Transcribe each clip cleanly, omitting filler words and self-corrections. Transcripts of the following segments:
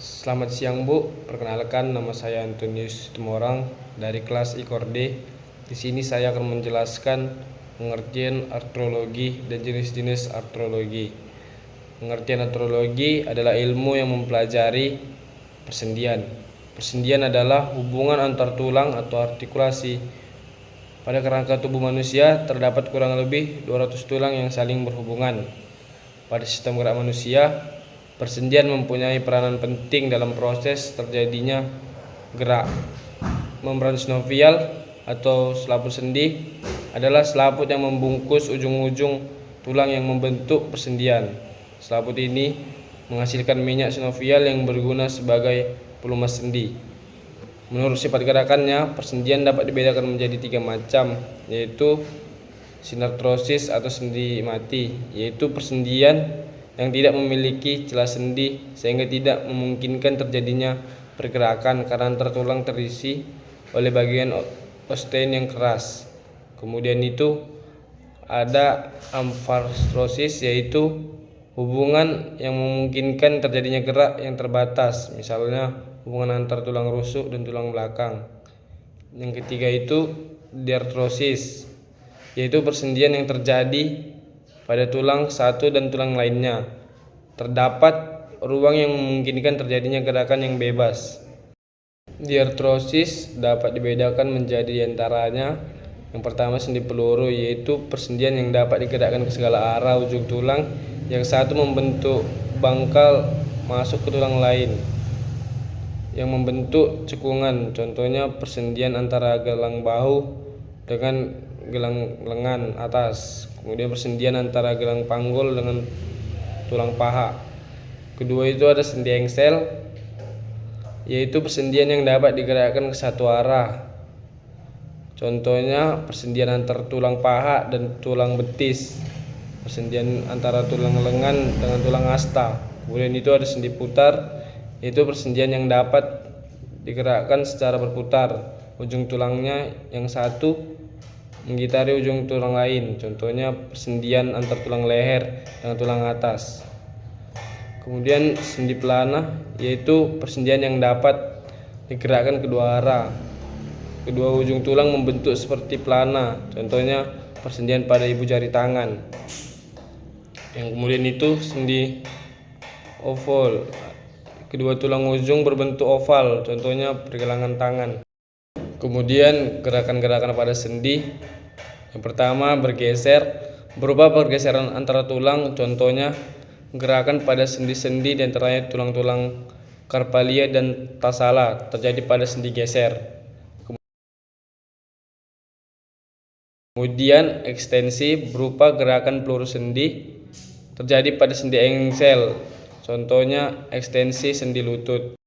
Selamat siang Bu, perkenalkan nama saya Antonius Tumorang dari kelas IKORD. Di sini saya akan menjelaskan pengertian artrologi dan jenis-jenis artrologi. Pengertian artrologi adalah ilmu yang mempelajari persendian. Persendian adalah hubungan antar tulang atau artikulasi. Pada kerangka tubuh manusia terdapat kurang lebih 200 tulang yang saling berhubungan. Pada sistem gerak manusia, persendian mempunyai peranan penting dalam proses terjadinya gerak. Membran sinovial atau selaput sendi adalah selaput yang membungkus ujung-ujung tulang yang membentuk persendian. Selaput ini menghasilkan minyak sinovial yang berguna sebagai pelumas sendi. Menurut sifat gerakannya, persendian dapat dibedakan menjadi 3 macam, yaitu sinartrosis atau sendi mati, yaitu persendian yang tidak memiliki celah sendi sehingga tidak memungkinkan terjadinya pergerakan karena antar tulang terisi oleh bagian ostein yang keras. Kemudian itu ada amfartrosis, yaitu hubungan yang memungkinkan terjadinya gerak yang terbatas, misalnya hubungan antar tulang rusuk dan tulang belakang. Yang ketiga itu diartrosis, yaitu persendian yang terjadi pada tulang satu dan tulang lainnya. Terdapat ruang yang memungkinkan terjadinya gerakan yang bebas. Diartrosis dapat dibedakan menjadi diantaranya: yang pertama sendi peluru, yaitu persendian yang dapat digerakkan ke segala arah ujung tulang. Yang satu membentuk bangkal masuk ke tulang lain yang membentuk cekungan, contohnya persendian antara gelang bahu dengan gelang lengan atas. Kemudian persendian antara gelang panggul dengan tulang paha. Kedua itu ada sendi engsel, yaitu persendian yang dapat digerakkan ke satu arah, contohnya persendian antar tulang paha dan tulang betis, persendian antara tulang lengan dengan tulang asta. Kemudian itu ada sendi putar, yaitu persendian yang dapat digerakkan secara berputar, ujung tulangnya yang satu menggitari ujung tulang lain, contohnya persendian antar tulang leher dengan tulang atas. Kemudian sendi pelana, yaitu persendian yang dapat digerakkan kedua arah, kedua ujung tulang membentuk seperti pelana, contohnya persendian pada ibu jari tangan. Yang kemudian itu sendi oval, kedua tulang ujung berbentuk oval, contohnya pergelangan tangan. Kemudian gerakan-gerakan pada sendi, yang pertama bergeser, berupa pergeseran antara tulang, contohnya gerakan pada sendi-sendi di antaranya tulang-tulang carpalia dan tarsala terjadi pada sendi geser. Kemudian ekstensi berupa gerakan peluru sendi terjadi pada sendi engsel, contohnya ekstensi sendi lutut.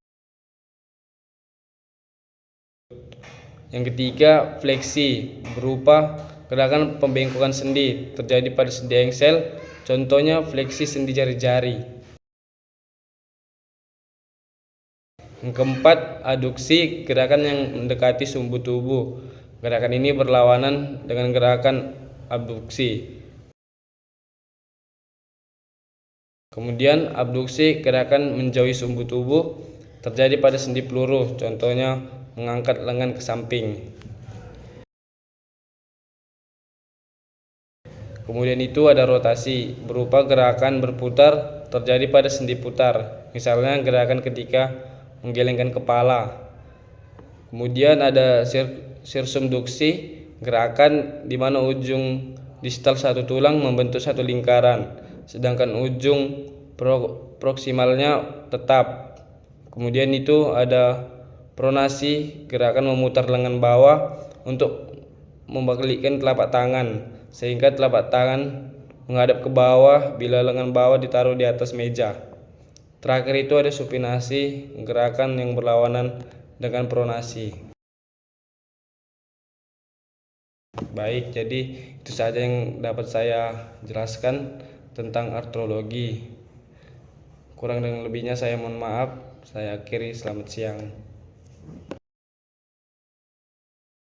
Yang ketiga fleksi berupa gerakan pembengkokan sendi terjadi pada sendi engsel, contohnya fleksi sendi jari-jari. Yang keempat aduksi, gerakan yang mendekati sumbu tubuh. Gerakan ini berlawanan dengan gerakan abduksi. Kemudian abduksi, gerakan menjauhi sumbu tubuh terjadi pada sendi peluru, contohnya mengangkat lengan ke samping. Kemudian itu ada rotasi berupa gerakan berputar terjadi pada sendi putar, misalnya gerakan ketika menggelengkan kepala. Kemudian ada sirsumduksi, gerakan di mana ujung distal satu tulang membentuk satu lingkaran, sedangkan ujung proksimalnya tetap. Kemudian itu ada pronasi, gerakan memutar lengan bawah untuk membalikkan telapak tangan sehingga telapak tangan menghadap ke bawah bila lengan bawah ditaruh di atas meja. Terakhir itu ada supinasi, gerakan yang berlawanan dengan pronasi. Baik, jadi itu saja yang dapat saya jelaskan tentang artrologi. Kurang dan lebihnya saya mohon maaf. Saya akhiri, selamat siang.